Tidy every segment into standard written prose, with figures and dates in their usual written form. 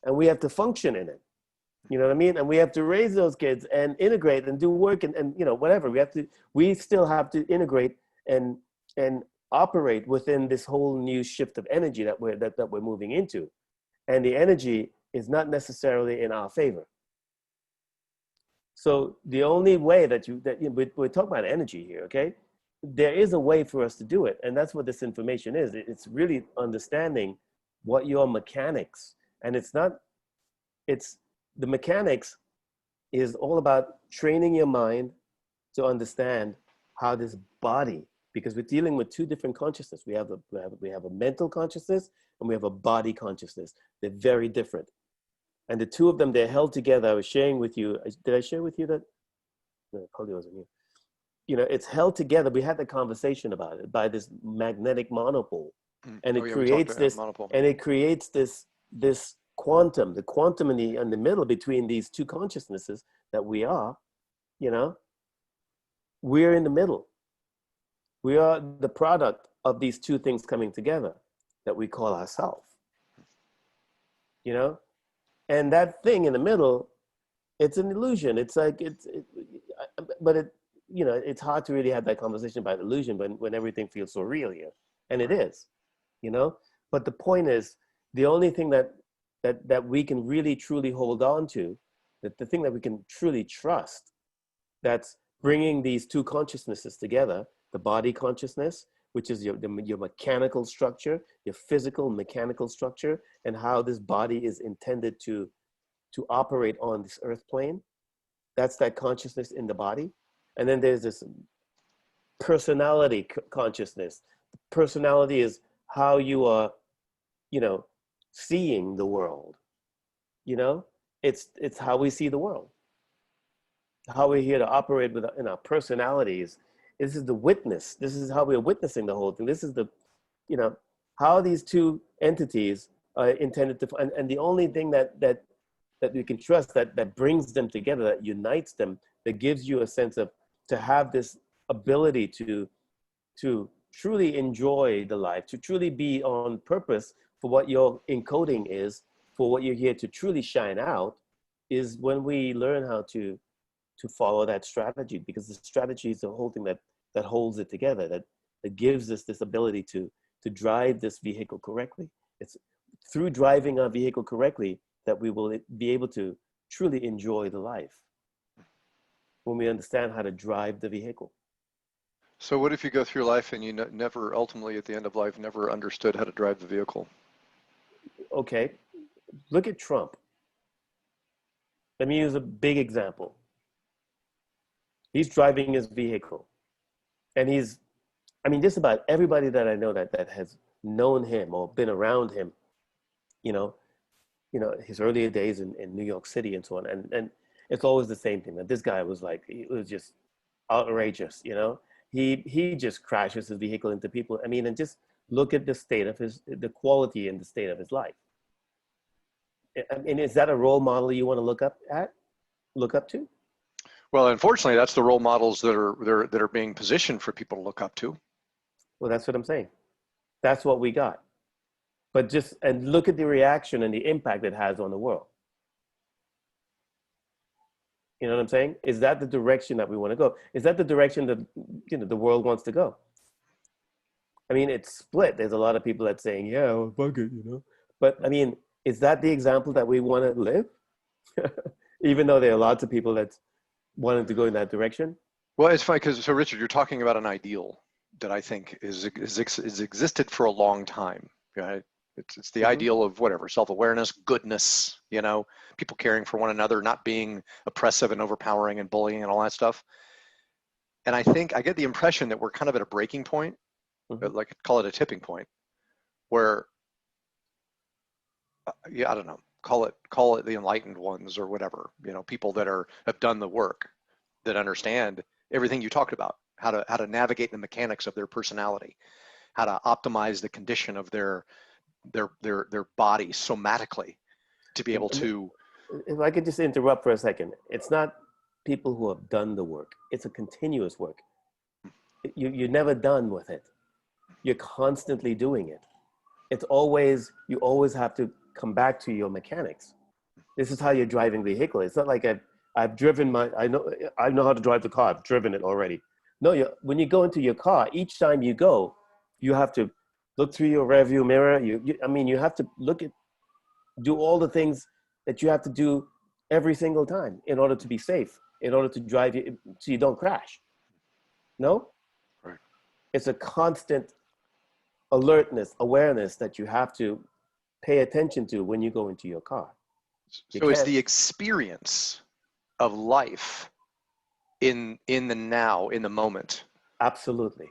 and we have to function in it. You know what I mean? And we have to raise those kids and integrate and do work and you know, whatever. We still have to integrate and operate within this whole new shift of energy that we're moving into. And the energy is not necessarily in our favor. So the only way we're talking about energy here, okay? There is a way for us to do it. And that's what this information is. It's really understanding what your mechanics, and the mechanics is all about training your mind to understand how this body, because we're dealing with two different consciousness. We have a mental consciousness and we have a body consciousness. They're very different. And the two of them, they're held together. I was sharing with you. Did I share with you that? No, probably wasn't you. You know, it's held together. We had the conversation about it by this magnetic monopole, and it creates this, and it creates this quantum, the quantum in the middle between these two consciousnesses that we are. You know, we're in the middle. We are the product of these two things coming together that we call ourself. You know. And that thing in the middle, it's an illusion. It's like, but you know, it's hard to really have that conversation about illusion when everything feels so real here. And it is, you know? But the point is, the only thing that we can really truly hold on to, that the thing that we can truly trust, that's bringing these two consciousnesses together, the body consciousness, which is your mechanical structure, your physical mechanical structure, and how this body is intended to operate on this earth plane. That's that consciousness in the body. And then there's this personality consciousness. Personality is how you are, you know, seeing the world. You know, it's how we see the world. How we're here to operate in our personalities. This is the witness. This is how we're witnessing the whole thing. This is the, you know, how these two entities are intended to, and the only thing that we can trust that brings them together, that unites them, that gives you a sense of, to have this ability to truly enjoy the life, to truly be on purpose for what your encoding is, for what you're here to truly shine out, is when we learn how to follow that strategy, because the strategy is the whole thing that holds it together, that gives us this ability to drive this vehicle correctly. It's through driving our vehicle correctly that we will be able to truly enjoy the life, when we understand how to drive the vehicle. So what if you go through life and you never, ultimately at the end of life, never understood how to drive the vehicle? Okay, look at Trump. Let me use a big example. He's driving his vehicle, and just about everybody that I know that has known him or been around him, you know, his earlier days in New York City and so on. And it's always the same thing, that this guy was like, it was just outrageous, you know? He just crashes his vehicle into people. I mean, and just look at the state of the quality and the state of his life. I mean, is that a role model you want to look up to? Well, unfortunately, that's the role models that are being positioned for people to look up to. Well, that's what I'm saying. That's what we got. But and look at the reaction and the impact it has on the world. You know what I'm saying? Is that the direction that we want to go? Is that the direction that, you know, the world wants to go? I mean, it's split. There's a lot of people that's saying, yeah, well, fuck it, you know. But I mean, is that the example that we want to live? Even though there are lots of people that wanted to go in that direction. Well, it's funny because, so Richard, you're talking about an ideal that I think is existed for a long time. Right? It's the ideal of whatever, self-awareness, goodness, you know, people caring for one another, not being oppressive and overpowering and bullying and all that stuff. And I think I get the impression that we're kind of at a breaking point, like call it a tipping point, where, yeah, I don't know, call it the enlightened ones or whatever, you know, people that have done the work, that understand everything you talked about, how to navigate the mechanics of their personality, how to optimize the condition of their body somatically to be able to. If I could just interrupt for a second, it's not people who have done the work. It's a continuous work. You're never done with it. You're constantly doing it. You always have to come back to your mechanics. This is how you're driving the vehicle. It's not like I've driven I know how to drive the car. I've driven it already. No, when you go into your car, each time you go, you have to look through your rearview mirror. You have to do all the things that you have to do every single time in order to be safe, in order to drive you so you don't crash. No? Right. It's a constant alertness, awareness that you have to pay attention to when you go into your car. So it's the experience of life in the now, in the moment. Absolutely.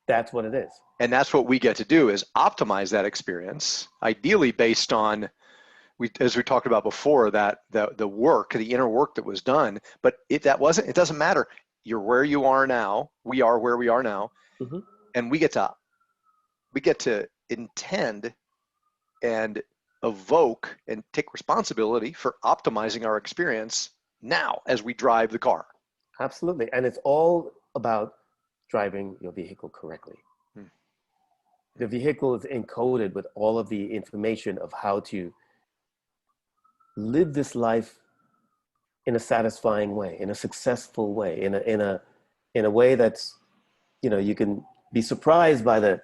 That's what it is. And that's what we get to do, is optimize that experience, ideally based on, as we talked about before, that the work, the inner work that was done. But it doesn't matter. You're where you are now. We are where we are now. Mm-hmm. And we get to intend and evoke and take responsibility for optimizing our experience now as we drive the car. Absolutely. And it's all about driving your vehicle correctly. The vehicle is encoded with all of the information of how to live this life in a satisfying way, in a successful way, in a way that's, you can be surprised by the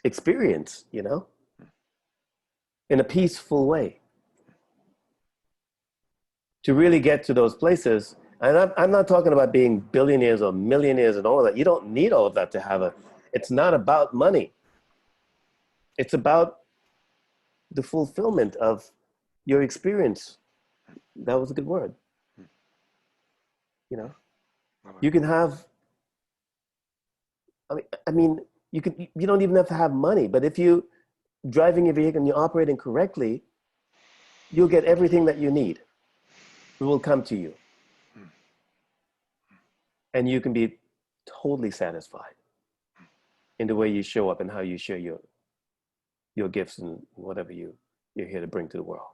experience, in a peaceful way. To really get to those places, and I'm not talking about being billionaires or millionaires and all of that. You don't need all of that to have it's not about money. It's about the fulfillment of your experience. That was a good word. You can have, you don't even have to have money, but if you driving your vehicle and you're operating correctly, you'll get everything that you need. It will come to you. And you can be totally satisfied in the way you show up and how you share your gifts and whatever you're here to bring to the world.